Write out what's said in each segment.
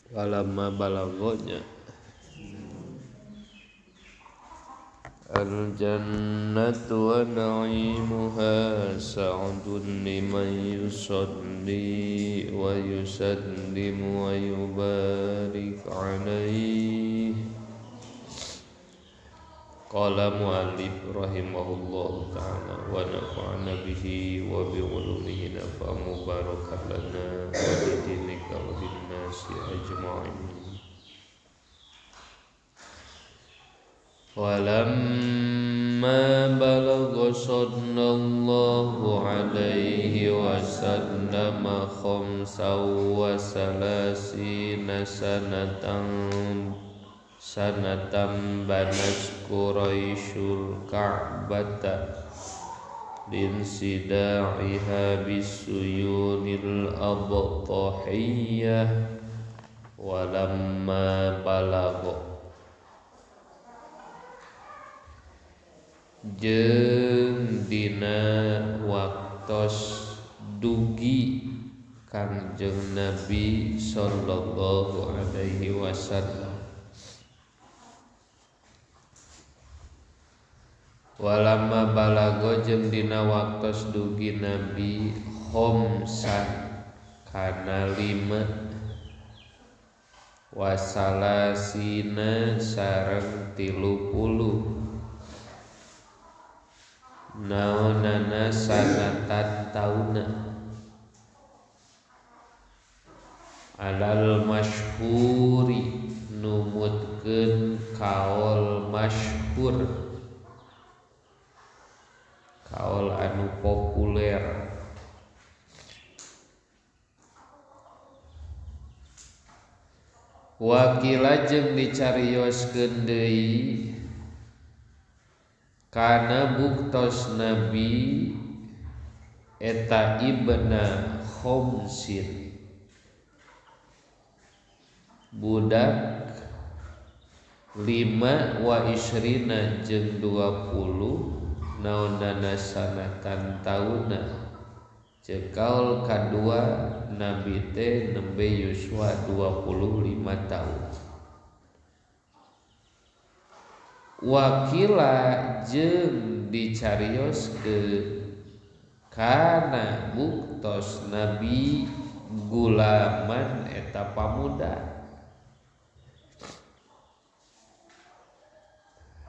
Walamma balagonya al-jannatu wa na'imuha sa'dun liman yusalli wa yusallimu wa yubarik alaihi. Qala mu'allif rahimahullahu ta'ala wa nafa'ana bihi wa bi ulumihi nafa'a mubarakan lana wa bidinika wa bin nasi ajma'in. Walamma balagha sallallahu alaihi wasallam khamsa wa salasina sanatan banat Quraisyul Ka'bata linsida'iha bisuyunil abtahiyah. Walamma balagha jeung dina waktos dugi Kangjeng Nabi sallallahu alaihi wasallam. Walamma balago jeung dina waktos dugi Nabi khomsan kana 5 wasalasina sareng 30 naonana sanatan tauna alal masyhuri numutkeun kaol masyhur kaol anu populer. Wakila jeung dicarioskeun deui kana buktos Nabi eta ibna khomsin budak 5 wa isrina jeung 20 naonana sanatan tauna cekaul kadua Nabi teh nembe yuswa 25 tahun. Wakila jeung dicarioskeun kana buktos Nabi gulaman eta pamuda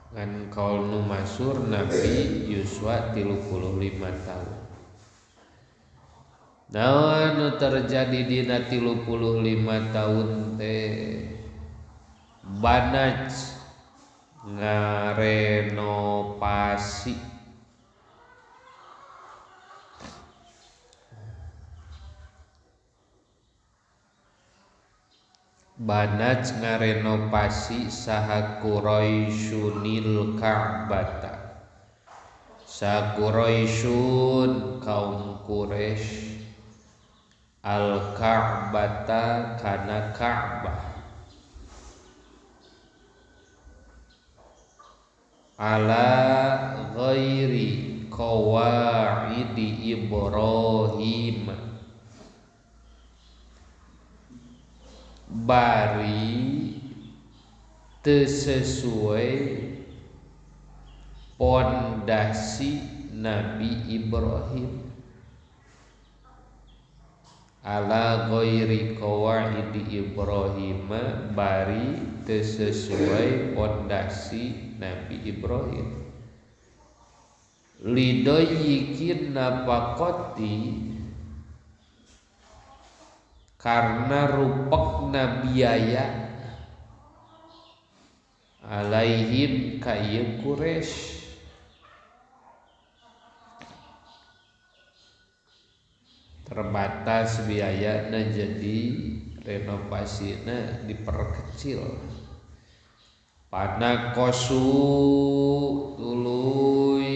ngan kaul nu masyhur Nabi yuswa 35 tahun. Naon nu terjadi dina 35 tahun teh banaj ngarenovasi saha Quraisyunil Ka'bata sa Quraisyun kaum Quraisy al Ka'bata kana Ka'bah ala ghairi qawaidi Ibrahim bari teu sesuai pondasi Nabi Ibrahim. Ala ghairi qawaidi Ibrahim bari teu sesuai pondasi Nabi Ibrahim. Lidoyikin napakoti karena rupekna biaya alaihim ka ieu Quraisy terbatas biayana jadi renovasina diperkecil. Pana kosu tuluy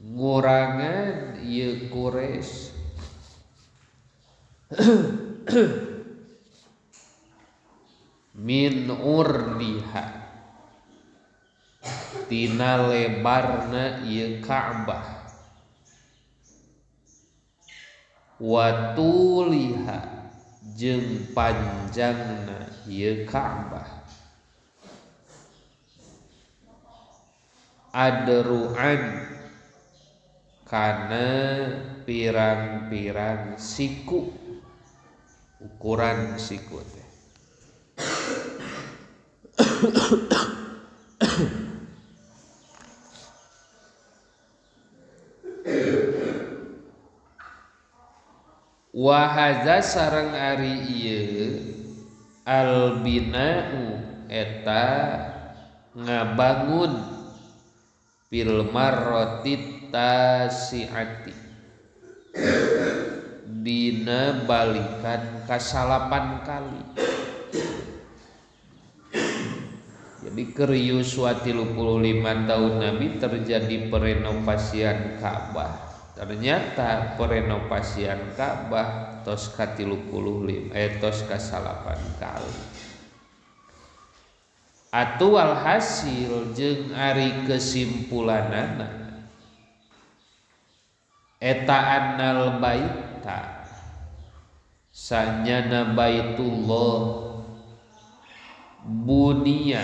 ngurangan ieu Quraisy min urdiha tina lebarna ieu Ka'bah watuliha jeung panjangna ieu Ka'bah adru'an kana pirang-pirang siku, ukuran siku teh. Wa hadza sareng ari ieu albina'u eta ngabangun fil marratit tasi'ati dina balikan kasalapan kali. Jadi keur yuswa 35 tahun Nabi terjadi perenovasian Ka'bah. Ternyata perenovasian Ka'bah tos ka 35 tos ka 8 kali. Atu alhasil jeung ari kesimpulanana eta annal baita sanyana baitullah bunia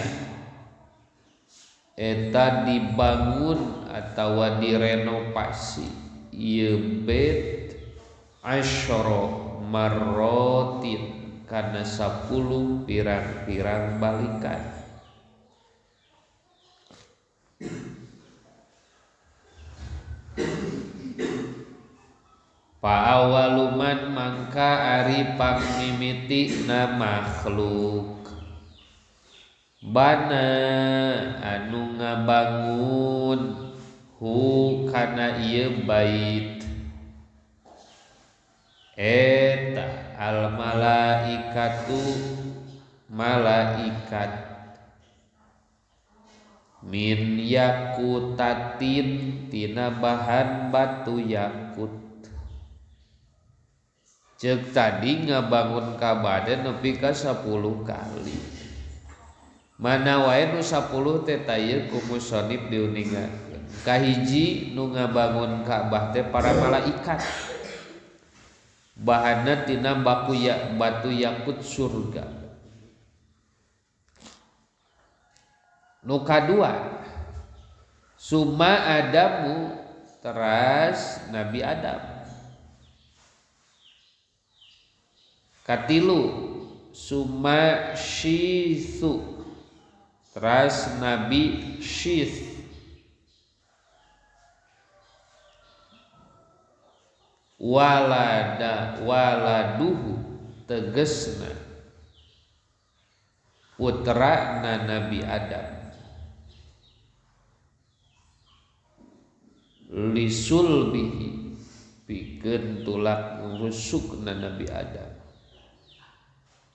eta dibangun atawa direnovasi ieu bait asyara marratin kana 10 pirang-pirang balikan. Pa'awaluman mangka ari pamimiti na makhluk bana anu ngabangun hu kana ieu bait eta al malaikatu malaikat min yakutatin tina bahan batu yakut. Cek tadi ngabangun Ka'bah nepi ka 10 kali. Mana wae nu 10 teh tayeu ku musannif diuningakeun. Kahiji nu ngabangun Ka'bah teh para malaikat. Bahanna tina batu yakut surga. Nu kadua summa Adamu teras Nabi Adam. Katilu summa Syithu teras Nabi Syith. Waladuhu tegesna putrana Nabi Adam. Lisulbihi pikeun tulak rusukna Nabi Adam.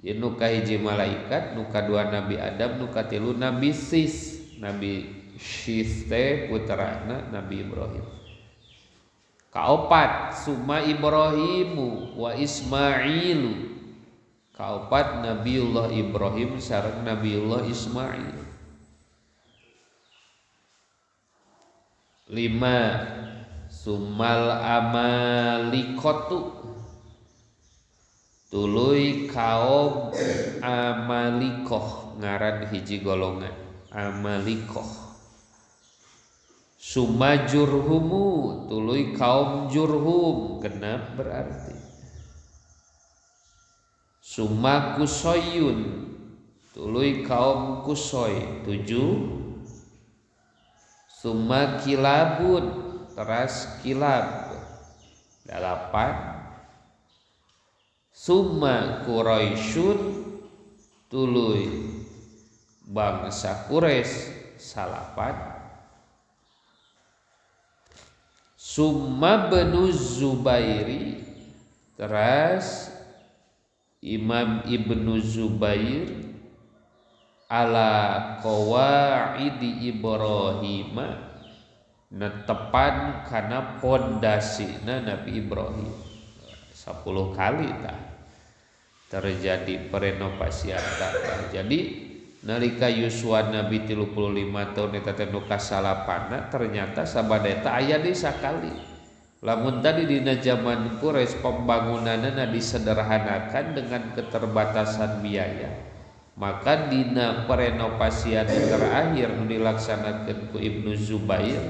Nu kahiji malaikat, nu kadua Nabi Adam, nu katilu Nabi Sis. Nabi Sis teh putrana Nabi Ibrahim. Kaopat summa Ibrahimu wa Ismailu. Kaopat Nabiullah Ibrahim sareng Nabiullah Ismail. 5 summal amalikotu tuluy kaum Amalikoh ngaran hiji golongan Amalikoh. Summa Jurhumu tuluy kaum Jurhum genap berarti. Summa Kusoyun tuluy kaum Kusoy 7. Summa Kilabun teras Kilab 8. Summa Quraisyun tuluy bangsa Quraisy 8. Summa Banu Zubairi teras Imam Ibnu Zubair ala qawaidi Ibrahim netepan kana pondasina Nabi Ibrahim. 10 kali tah terjadi perenovasian Ka'bah. Jadi nalika yuswa Nabi 35 tahun eta teh nu kasalapanna ternyata sabada eta aya deui sakali. Lamun tadi dina zaman Quraisy pembangunanna disederhanakan dengan keterbatasan biaya, maka dina perenovasian terakhir dilaksanakan ku Ibnu Zubair,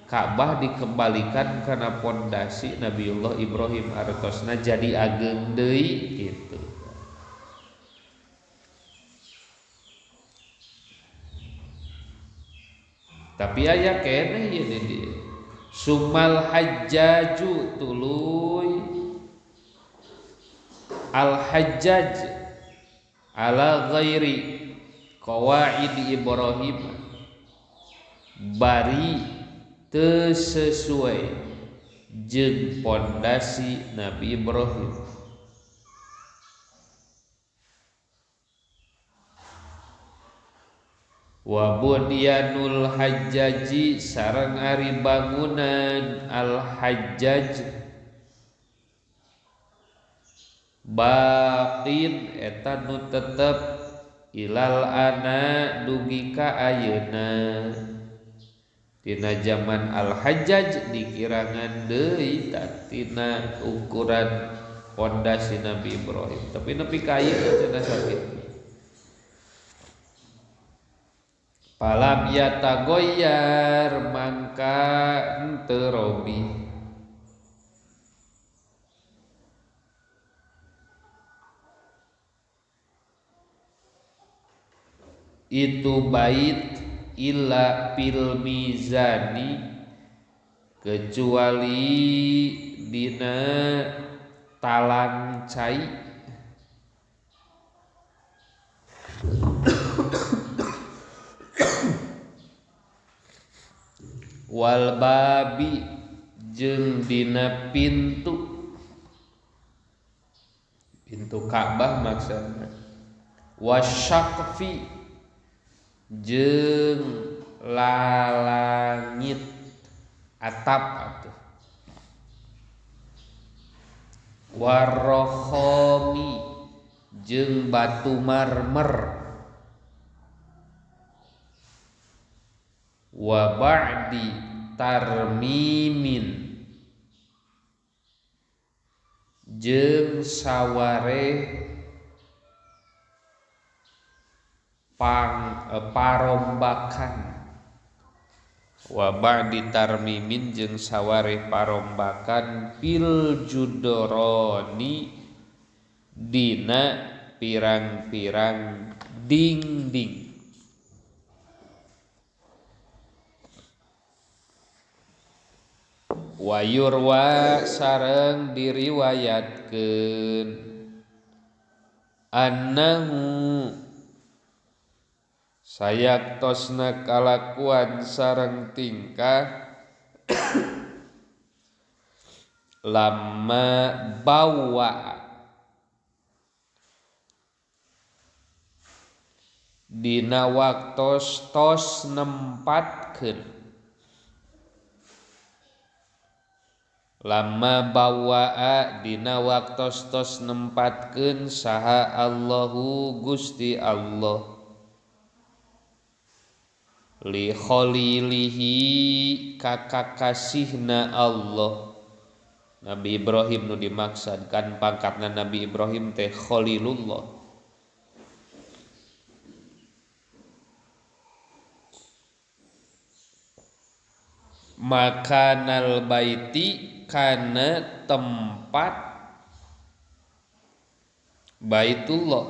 Ka'bah dikembalikan karena pondasi Nabiullah Ibrahim artosna jadi ageng deui gitu. Tapi aya keneh ieu di sumal hajjaju tuluy al hajjaj ala ghairi qawaid Ibrahim bari teu sesuai jeung pondasi Nabi Ibrahim. Wa bunyanul hajjaji sareng ari bangunan al hajjaj baqin eta nu tetep ilal ana dugi ka ayeuna. Tina zaman al hajjaj dikirangan deui tina ukuran pondasi Nabi Ibrahim, tapi nepi ka ayeuna cenah sakit. Palam yatagoyar mangka henteu robi. Itu bait illa fil mizani kecuali dina talang cai. Wal babi jeung dina pintu Ka'bah maksudna. Wasyaqfi jeung lalangit atap atuh. Warrohomi jeung batu marmer. Wa ba'di tarmimin jeung sawareh parombakan. Wa ba'di tarmimin jeung sawareh parombakan fil judoroni dina pirang-pirang dinding. Wa yurwa sareng diriwayatkeun annahu sayaktosna kalakuan sareng tingkah lamma bawa dina waktos tos nempatkeun. Lama bawa dina waktos tos nempatkeun saha Allahu Gusti Allah li khalilihi kakakasihna Allah. Nabi Ibrahim nu dimaksudkan pangkatna Nabi Ibrahim teh Khalilullah. Makanal baiti kana tempat Baitullah.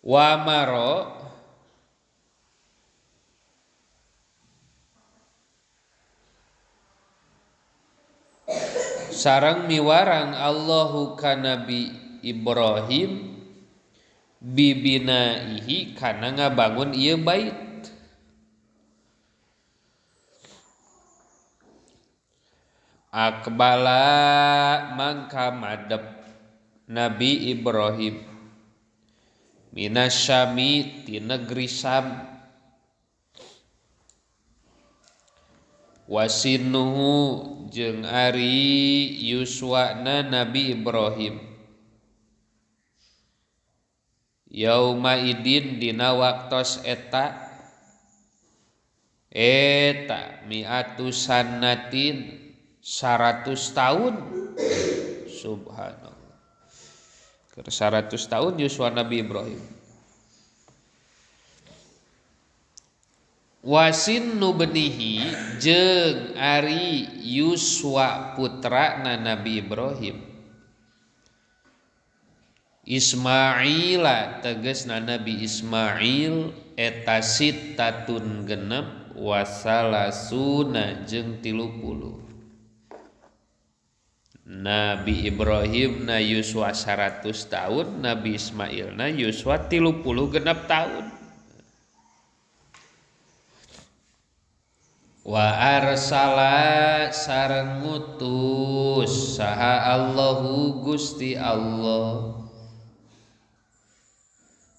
Wa maro sareng miwarang Allahu ka Nabi Ibrahim bibinaihi kana ngabangun ieu bait. Akbala mangka madep Nabi Ibrahim minasyami ti negeri Syam. Wasinuhu jeung ari yuswana Nabi Ibrahim yauma idin dina waktos eta eta mi'atu sanatin 100 tahun. Subhanallah. 100 tahun yuswa Nabi Ibrahim. Wasin nubenihi jeung ari yuswa putra na Nabi Ibrahim. Ismaila tegesna Nabi Ismail eta sittatun genep wasalasuna jeung 30. Nabi Ibrahim na yuswa 100 tahun, Nabi Ismail na yuswa 30 genep tahun. Wa arsala sareng ngutus saha Allahu Gusti Allah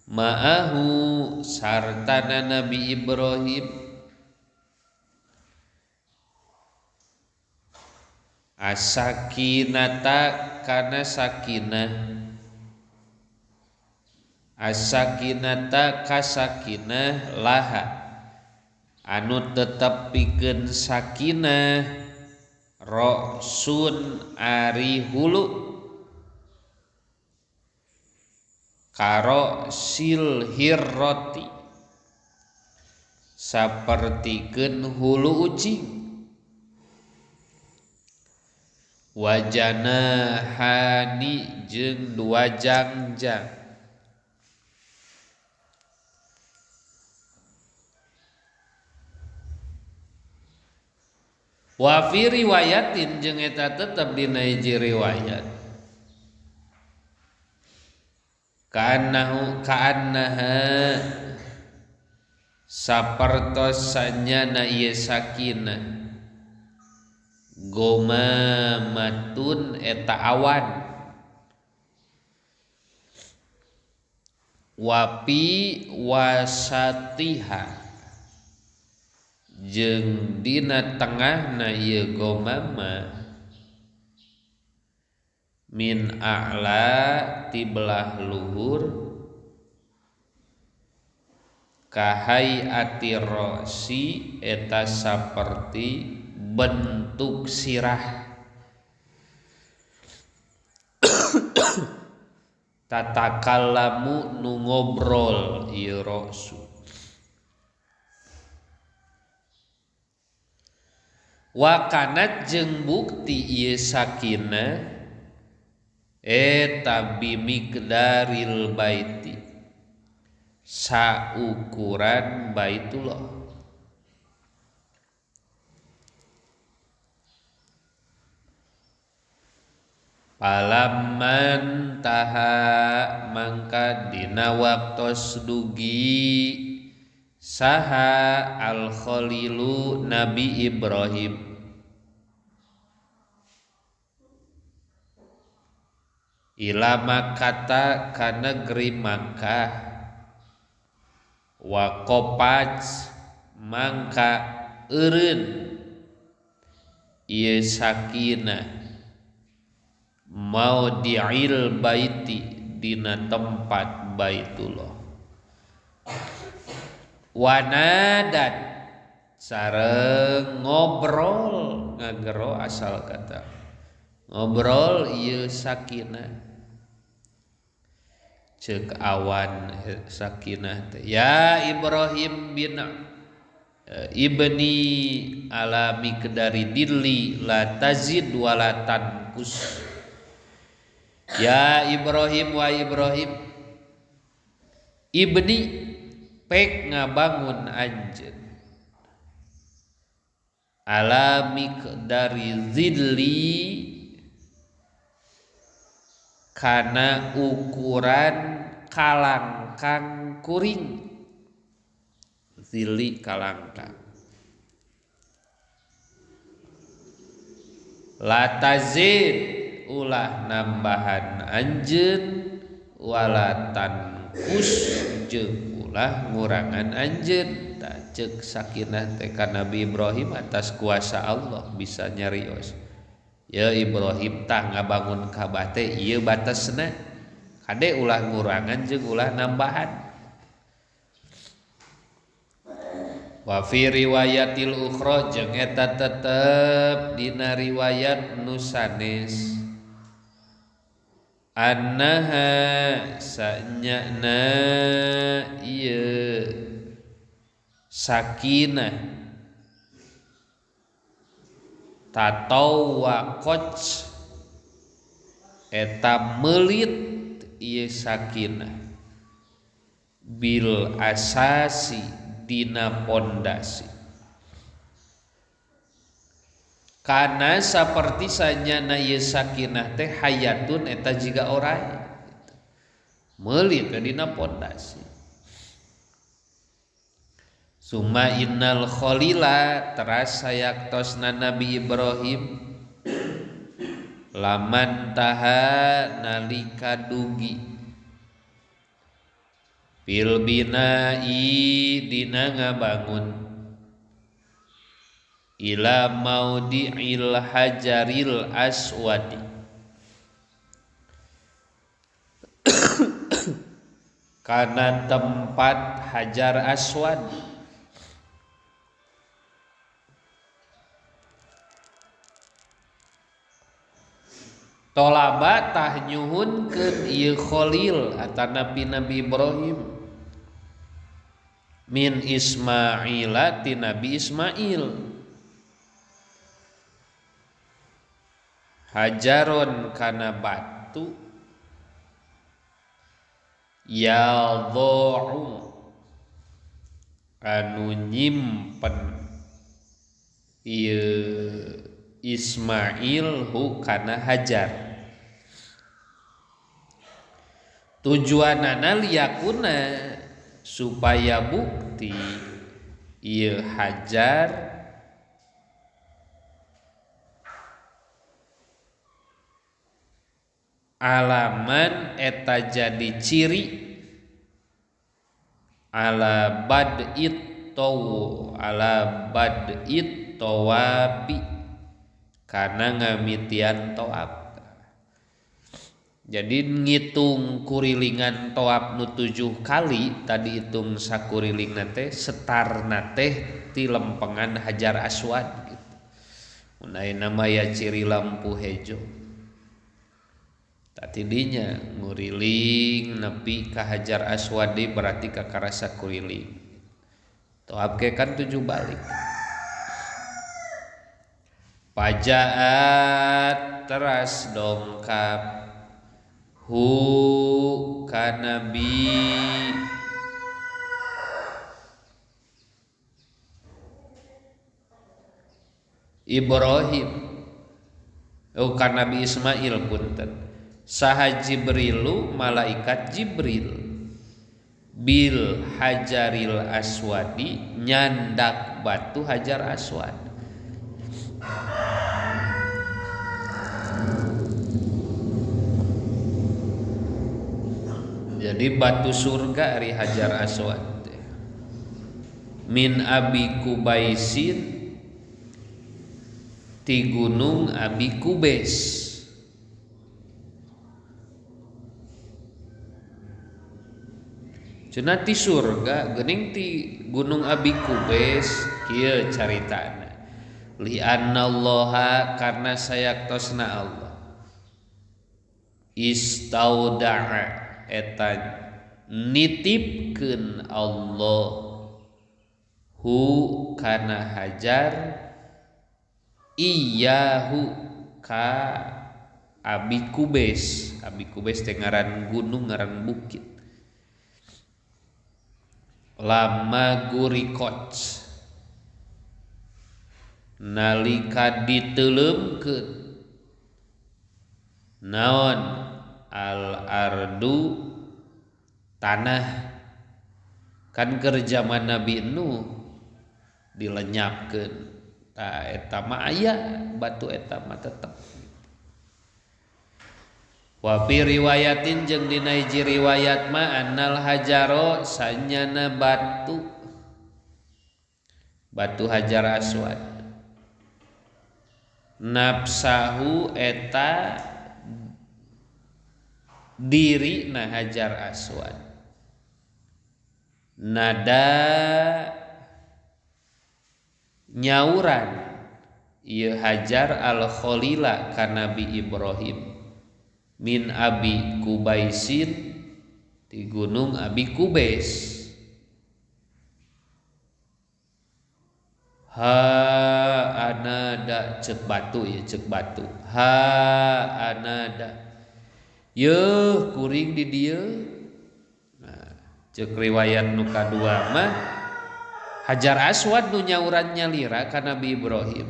ma'ahu sartana Nabi Ibrahim asakinata kana sakinah asakinata kasakinah laha anu tetep pikeun sakinah rosun ari hulu karo silhirroti sapertikeun hulu ucing wajana hani jeung 2 jangjang wa fi riwayatin jeung eta tetep dina hiji riwayat kaannaha sapertosanya na ieu sakinah gomamatun eta awan wapi wasatiha jeung dina tengahna ieu gomama min a'la ti belah luhur kahayati rosi eta saperti bentuk sirah tatakallamu nu ngobrol ieu rosu wa kanat jeung bukti ieu sakinah eta bimiqdaril baiti saukuran Baitullah palamman taha mangka dina waktos dugi saha al-Khalilu Nabi Ibrahim ila Makkah ka negeri Makkah wa qopaj mangka eureun ieu sakinah maudi'il baiti dina tempat Baitullah wanadat sareng ngobrol ngagero asal kata ngobrol ieu sakinah ceuk awan sakinah teh ya Ibrahim bin ibni ala miqdari dilli la tazid wa la tanqus ya Ibrahim wa Ibrahim ibni pek ngabangun anjeun ala miqdari zilli kana ukuran kalangkang kuring zilli kalangkang la tazid ulah nambahan anjeun wala tanqus jeung ulah ngurangan anjeun tak ceuk sakinah teh ka Nabi Ibrahim atas kuasa Allah bisa nyarios ya Ibrahim tah ngabangun Ka'bah teh ieu batasna kade ulah ngurangan jeung ulah nambahan Wa fi riwayatil ukhra jeung eta tetep dina riwayat nu sanes annaha sanyana ieu sakinah tatawwaqat eta meulit ieu sakinah bil asasi dina pondasi kana saperti sanyana ieu sakinah teh hayatun eta jiga orangnya meulit dina pondasi. Summa innal khalila teras sayaktosna Nabi Ibrahim laman taha nalika dugi fil binai dina ngabangun ila maudi'il hajaril aswadi kana tempat hajar aswad tolaba tah nyuhunkeun ieu khalil atanapi Nabi Ibrahim min Ismaila ti Nabi Ismail hajaron kana batu yadha'u anu nyimpen ieu Ismail hu kana hajar tujuanana liyakuna supaya bukti ieu hajar alaman eta jadi ciri ala bad'it tawabi kana ngamitian tawab. Jadi ngitung kurilingan tawab nu 7 kali tadi hitung sakuriling teh setarna teh ti lempengan hajar aswad gitu. Mun nama ya ciri lampu hejo. Tadi dinya nguriling nepi ka hajar aswad berarti ka karasa kuriling. Tawab ke kan 7 balik. Pajaat teras dongkap hu ka Nabi Ibrahim ka Nabi Ismail punten saha Jibrilu malaikat Jibril bil hajaril aswadi nyandak batu hajar aswad. Jadi batu surga ari hajar aswad min Abi Kubaisin ti gunung Abi Kubais cenah ti surga geuning ti gunung Abi Kubais kieu caritana li annallaha karna sayaktosna Allah istauda'a eta nitipkeun Allah hu kana hajar iyahu ka Abi Kubais. Abi Kubais teh ngaran gunung ngaran bukit lama gurikot nalika diteuleumkeun naon al ardu tanah kan keur zaman Nabi Nuh dilenyapkeun ta eta mah aya batu eta mah tetep wa fi riwayatin jeung dina hiji riwayat mah annal hajaro sanyana batu hajar aswad nafsahu eta diri na hajar aswad nada nyauran ieu Hajar al-Khalila ka Nabi Ibrahim min Abi Kubaisin di gunung Abi Kubais. Ha anada cek batu ya cek batu. Ha anada yeuh kuring di dieu. Nah, cek riwayat nu kadua mah Hajar Aswad nu nyauran nyalira ka Nabi Ibrahim.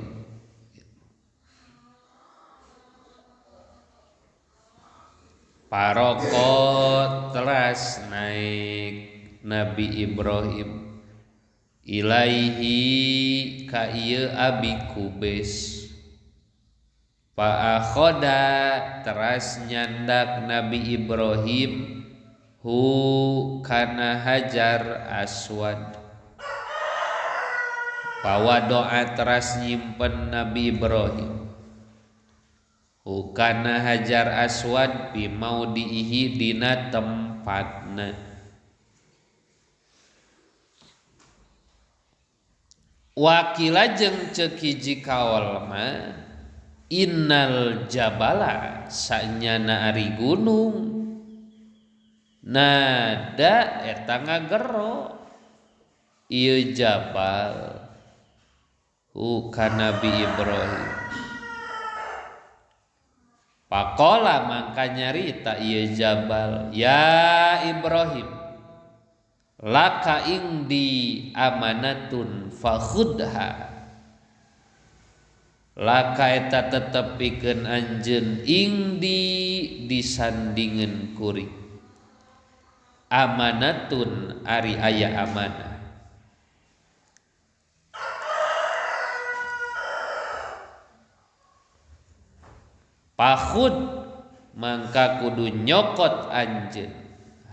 Parokot teras naik Nabi Ibrahim ilaihi ka ieu Abi Kubais. Fa akhoda teras nyandak Nabi Ibrahim hu kana Hajar Aswad. Pawa doa teras nyimpen Nabi Ibrahim hu kana Hajar Aswad bi maudihi dina tempatna. Wakila jeung ceuk hiji kaol mah innal jabala sanyana ari gunung nada eta ngagero ieu jabal ka Nabi Ibrahim. Pakola mangka nyarita ieu jabal ya Ibrahim laka indi amanatun fakhudha. Laka eta tetep pikeun anjeun indi disandingeun kuring. Amanatun ari aya amanah. Pakhud mangka kudu nyokot anjeun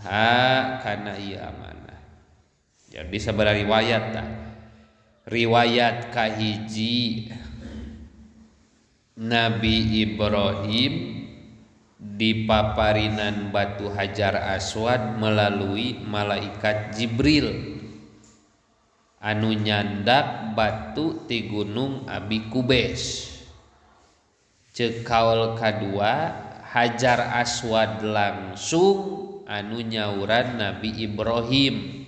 ha kana ieu amanah. Jadi sabaraha riwayat tah. Riwayat kahiji Nabi Ibrahim dipaparinan batu Hajar Aswad melalui malaikat Jibril anu nyandak batu ti gunung Abi Kubais. Ceuk kaul kadua Hajar Aswad langsung anu nyauran Nabi Ibrahim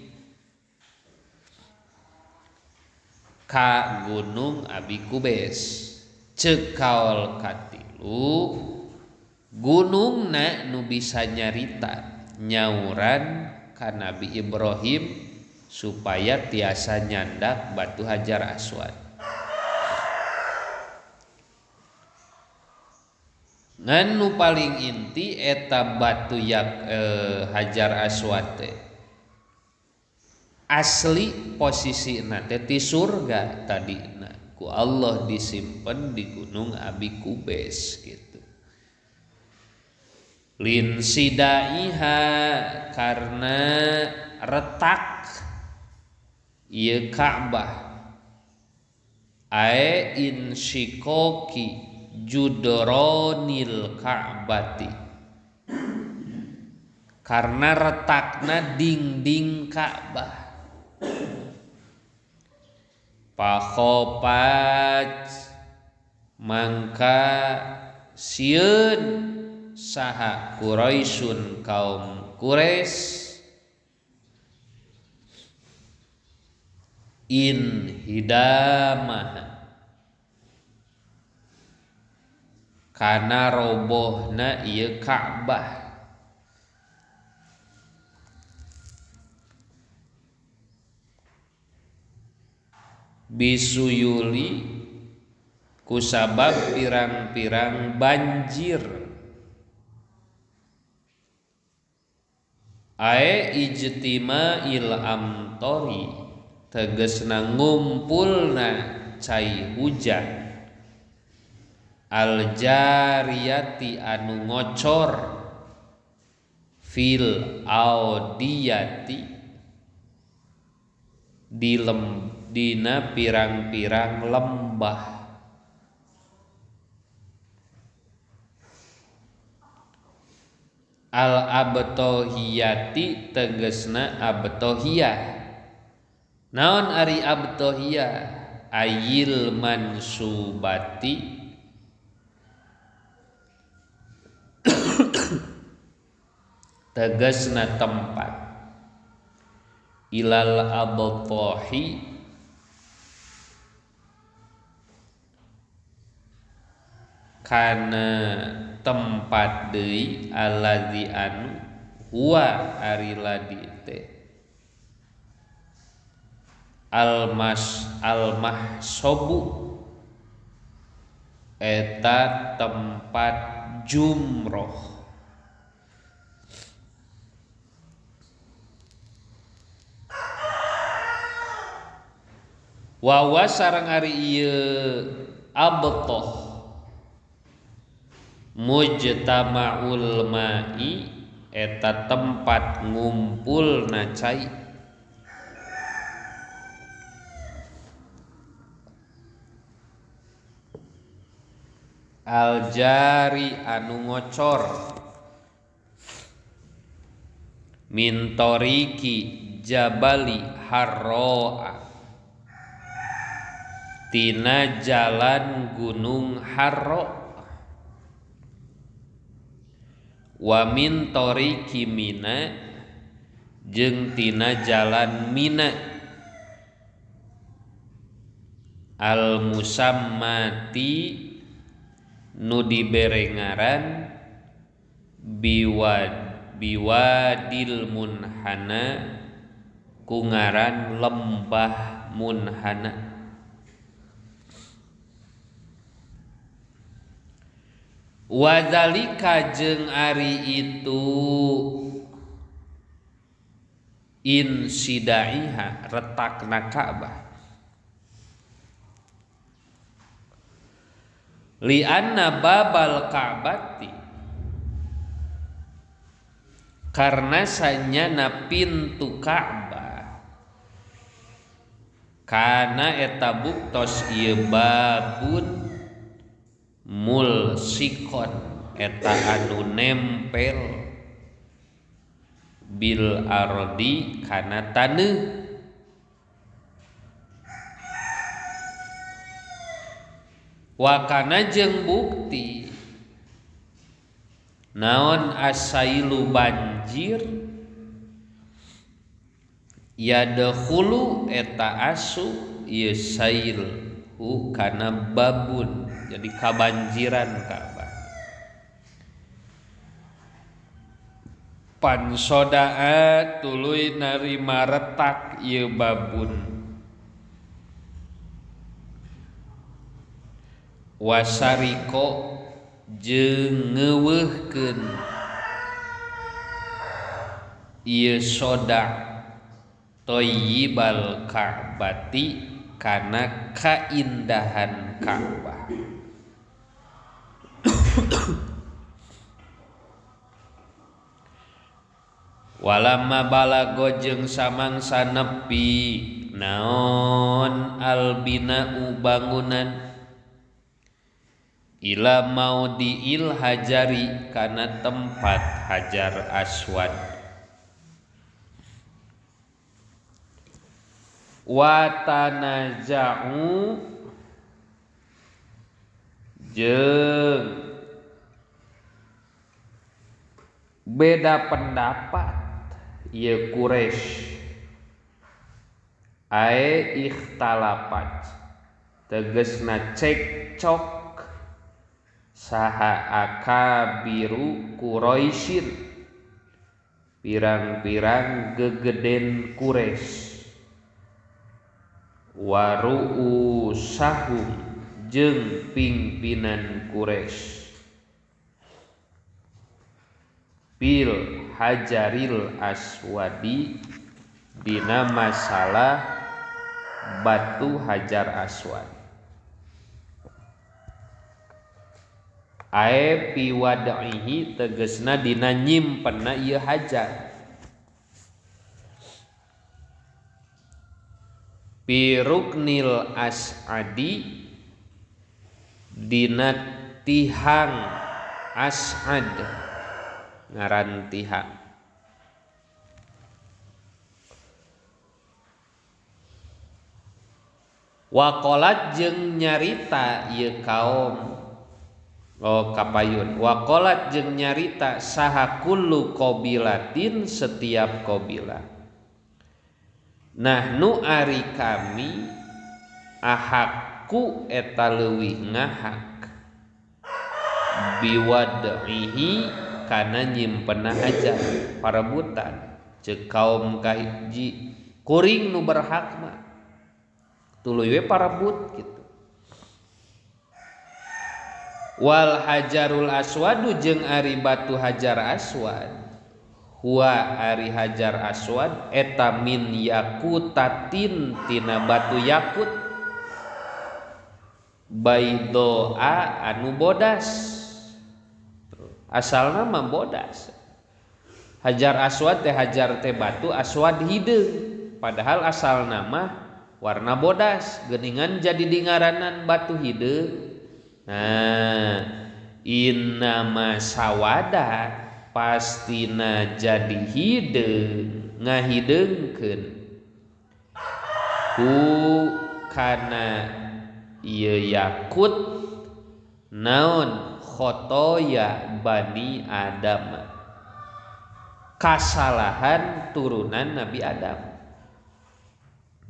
ka gunung Abi Kubais. Ceuk kaol katilu gunungna nu bisa nyarita nyauran ka Nabi Ibrahim supaya tiasa nyandak batu Hajar Aswad. Ngan nu paling inti eta batu Hajar Aswad teh asli posisina teh ti surga tadina. Ku Allah disimpen di gunung Abi Kubais gitu. Lin sidaiha karena retak ieu Ka'bah ae in shikoki judronil Ka'bati karena retakna dinding Ka'bah. Pakhopat mangka sieun saha Quraisyun kaum Quraisy in hidamah kana robohna ieu Ka'bah. Bisuyuli kusabab pirang-pirang banjir ae ijtima'il amtori tegesna ngumpulna cai hujan al jariyati anu ngocor fil audiyati dina pirang-pirang lembah. Al abtohiyati tegesna abtohiyah. Naon ari abtohiyah? ayil mansubati tegasna tempat ilal abtahi kana tempat deui alladzi anu huwa ari ladi teh almahsobu eta tempat jumroh. Wawa sareng ari ieu abtoh mujtama'ul ma'i eta tempat ngumpulna cai aljari anu ngocor min toriki jabali harroa tina jalan gunung Harro wa min toriki Mina jeung tina jalan Mina al musammati nu dibere ngaran biwadil munhana ku ngaran lembah munhana. Wadzalika jeung ari itu insidaiha retakna Ka'bah li anna babal Ka'bati karna sanyana pintu Ka'bah kana eta buktos ieu babun mulsikon eta anu nempel bil ardi kana taneuh wa kana jeung bukti naon asailu banjir yadkhulu eta asu ieu sail kana babun jadi kabanjiran Ka'bah pansodaa tuluy narima retak ieu babun wasariko jeung ngeuweuhkeun ieu soda toyibal Ka'bati kana kaindahan Ka'bah. Walamma balago jeung samangsa nepi naon albina'u bangunan ila maudiil hajari kana tempat hajar aswad wa tanaza'u jeung beda pendapat ieu Quraisy ae ikhtalapat tegasna cekcok saha akabiru Quraisyin pirang-pirang gegeden Quraisy waru'usahum jeung pimpinan Quraisy bil hajaril aswadi dina masalah batu hajar aswad ae piwadaihi tegasna dina nyimpenna ieu hajar piruknil as'adi dina tihang as'ad ngaran tihang Waqalat jeung nyarita ieu kaum kapayun. Waqalat jeung nyarita saha kullu qabilatin setiap qabilah. Nahnu ari kami ahakku eta leuwih ngahak biwad'ihi kana nyimpenna hajat parebutan ceuk kaum kahiji kuring nu berhak mah tuluy we parebut kitu. Wal hajarul aswadu jeung ari batu hajar aswad huwa ari hajar aswad eta min yakutatin tina batu yakut baidoa anu bodas asalna mah bodas. Hajar aswad teh hajar teh batu aswad hideung padahal asalna mah warna bodas geuningan jadi dingaranan batu hideung. Nah, innama sawada pastina jadi hideung ngahideungkeun hu kana ieu yakut naon khotoya bani Adam kasalahan turunan Nabi Adam.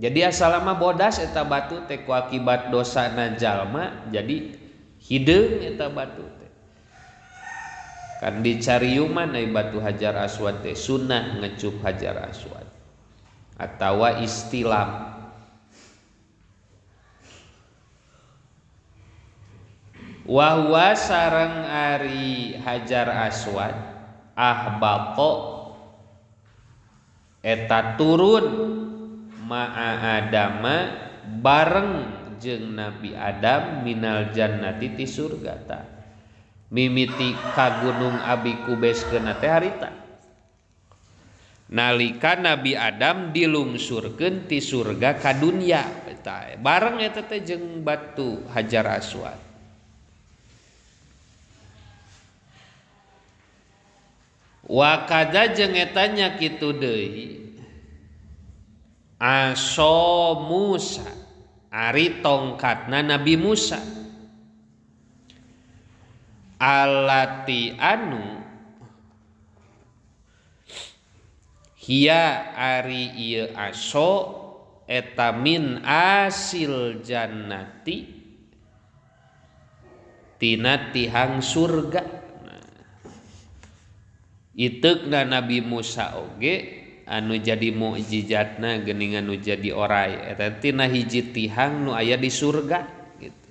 Jadi asalna bodas eta batu teh ku akibat dosana jalma jadi hideung eta batu teh. Kan dicariuman ai batu hajar aswad teh sunnah ngecup hajar aswad atawa istilam. Wa huwa sareng ari hajar aswad ahbaqo eta turun ma'a adama bareng jeung Nabi Adam minal jannati ti surga ta mimiti ka gunung abi kubeskeun teh harita nalika Nabi Adam dilungsurkeun ti surga ka dunya eta bareng eta teh jeung batu hajar aswad. Wa kada jeung eta nya kitu deui aso Musa ari tongkatna Nabi Musa alati anu hiya ari ieu aso eta min asil jannati tina tihang surga. Iteukna Nabi Musa oge anu jadi mukjizatna geuning anu jadi oray eta tina hiji tihang nu aya di surga gitu.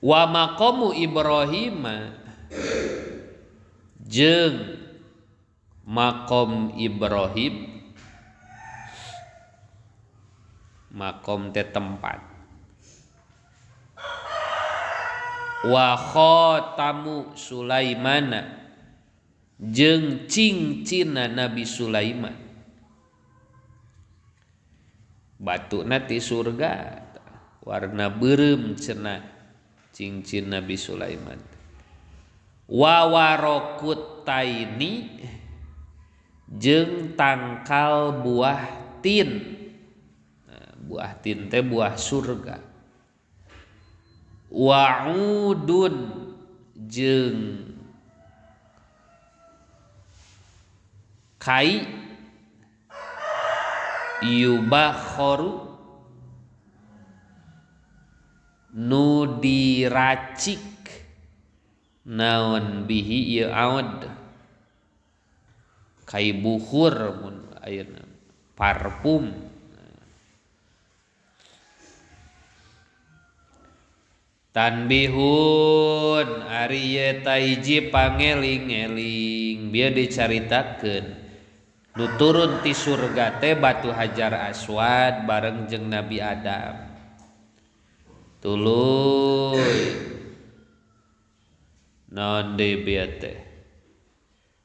Wa maqamu Ibrahim jeung maqam Ibrahim maqam teh tempat wa khatamu Sulaimana jeung cingcina Nabi Sulaiman batuna ti surga warna beureum cenah cincin Nabi Sulaiman wa warokut taini jeung tangkal buah tin. Buah tin teh buah surga. Wa'udun jeung kai yubakhoru nu diracik naon bihi ieu aud kai bukhur mun ayeuna parfum. Tanbihun ari ye taiji pangeling-eling bieu dicaritakeun nu turun ti surga teh batu hajar aswad bareng jeung Nabi Adam tuluy naon deui bieu teh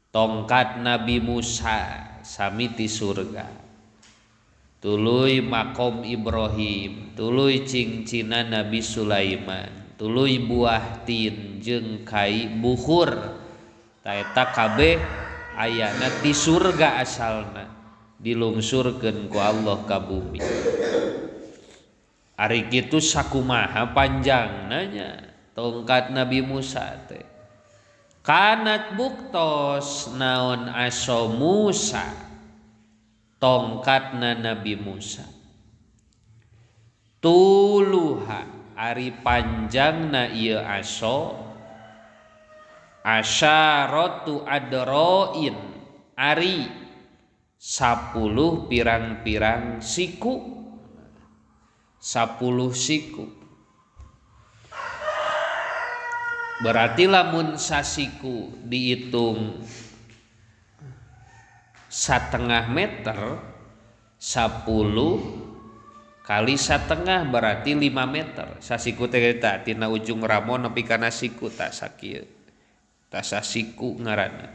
tongkat Nabi Musa sami ti surga tuluy makom Ibrahim, tuluy cingcina Nabi Sulaiman, tuluy buah tin jeung kai bukhur. Ta eta kabeh ayana ti surga asalna dilungsurkeun ku Allah ka bumi. Ari kitu sakumaha panjangna nya tongkat Nabi Musa teh. Kanat buktos naon aso Musa tongkatna Nabi Musa. Tuluha ari panjangna ieu aso asyaratu adroin ari 10 pirang-pirang siku 10 siku berarti lamun sasiku dihitung 1/2 meter 10 kali 1/2 berarti 5 meter sasiku teh eta tina ujung ramon nepi kana siku tak sakieu tak sasiku ngaranna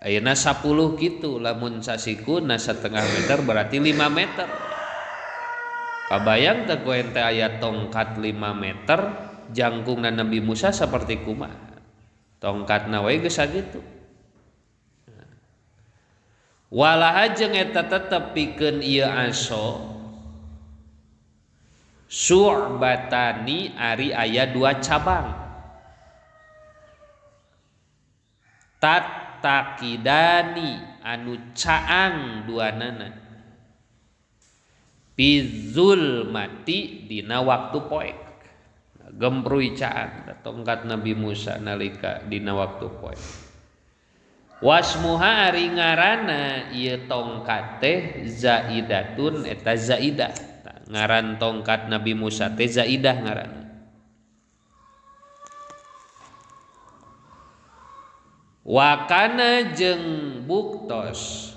ayeuna 10 kitu lamun sasiku na 1/2 meter berarti 5 meter kabayang teh ku ente aya tongkat 5 meter jangkungna Nabi Musa saperti kumaha tongkatna we geus sakitu walaha jeung eta tetep pikeun ieu aso su'batani ari aya 2 cabang tatakidani anu caang duanana bizul mati dina waktu poek gempruy caang tongkat Nabi Musa nalika dina waktu poek wasmuha ari ngaranna ieu tongkat teh zaidatun eta zaidah ngaran tongkat Nabi Musa teh zaidah ngaranna wakana jeung buktos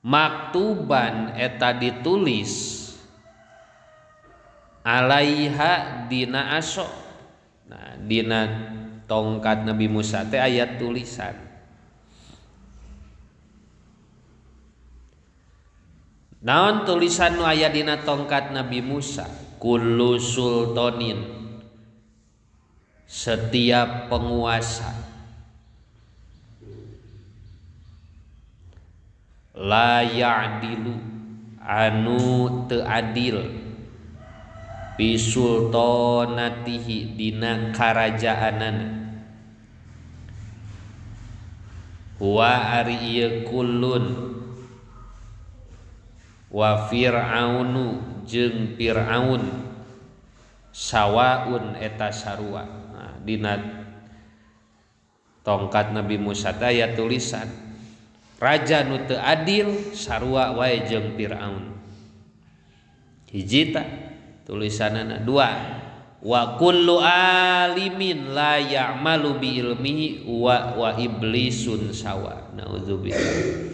maktuban eta ditulis alaiha dina aso nah dina tongkat Nabi Musa teh aya tulisan naon tulisan nu aya dina tongkat Nabi Musa kullu sultanin setiap penguasa la ya'dilu anu teu adil bi sultanatihi dina karajaanana huwa ari ieu kullun wa fir'aunu jeung fir'aun sawaun eta sarua nah, dina tongkat Nabi Musa teh aya tulisan raja nu teu adil sarua wae jeung Firaun hiji ta tulisanana dua wa kullu alimin la ya'malu bi ilmihi wa iblisun sawa naudzubillah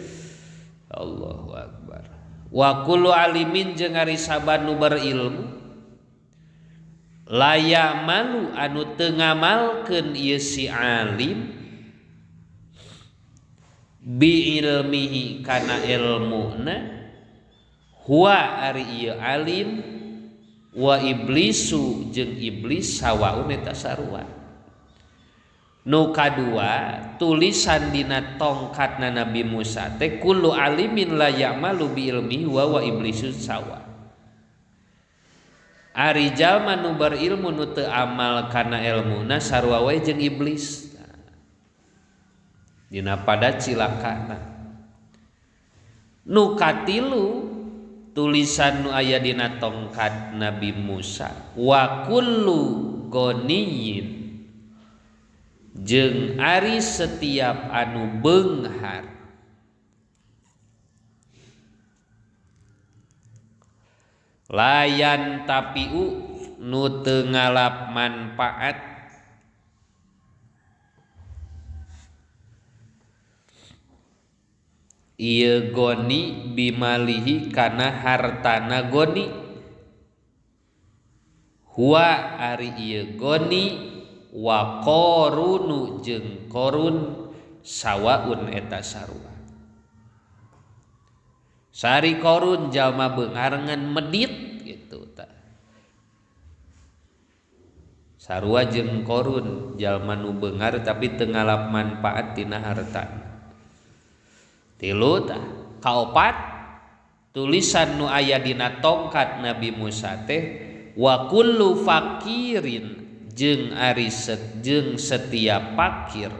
Allahu akbar wa kullu alimin jeung ari saban nu berilmu la ya'malu anu teu ngamalkeun ieu si alim bi ilmihi kana ilmuna huwa ari ieu alim wa iblisu jeung iblis sawaun eta sarua nu kadua tulisan dina tongkatna Nabi Musa teh kullu alimin la ya'malu bi ilmihi wa iblisu sawa ari jalma nu berilmu nu teu amal kana ilmuna sarua wae jeung iblis dina pada cilakana nu katilu tulisan nu aya dina tongkat Nabi Musa wa kullu goniyin jeung ari setiap anu beunghar layan tapiu nu teu ngalap manfaat ieu goni bimalihi kana hartana goni huwa ari ieu goni wa qarunu jeung qarun sawaun eta sarua sari qarun jalma beunghar ngan medit gitu kitu tah. Sarua jeung korun jalma nu beungar tapi teu ngalap manfaat tina hartana. 3 tah. Kaopat tulisan nu aya dina tongkat Nabi Musa teh wa kullu fakirin jeung jeung setiap fakir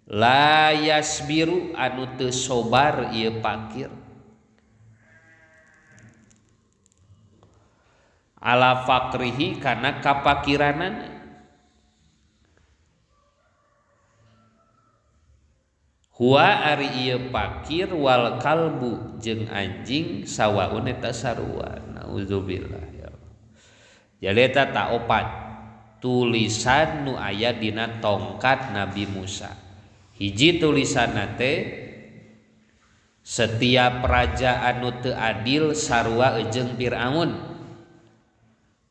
la yasbiru anu teu sobar ieu fakir ala fakrihi kana kapakiranana. Huwa ari ieu fakir wal kalbu jeung anjing sawaun eta sarua. Nauzubillah ya. Jadi eta ta opat tulisan nu aya dina tongkat Nabi Musa. Hiji tulisanna teh setiap raja anu teu adil sarua jeung Firaun.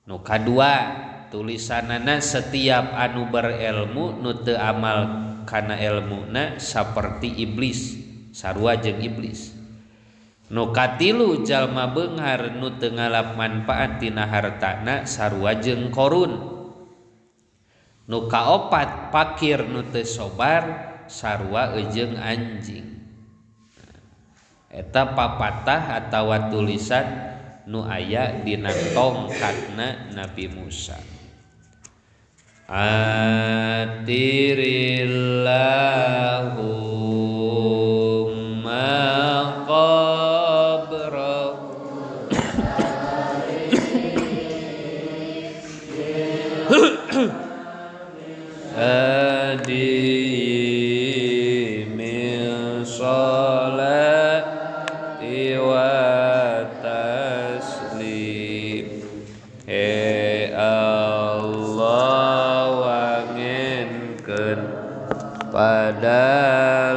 Nu kadua tulisanana setiap anu berilmu nu teu amal kana ilmuna saperti iblis sarua jeung iblis. Nu katilu jalma beunghar nu teu ngalap manfaat tina hartana sarua jeung korun. Nu kaopat fakir nu teu sobar sarua jeung anjing. Eta papatah atawa tulisan nu aya dina tongkatna Nabi Musa. Atirillahumma qabra adi min salati wa pada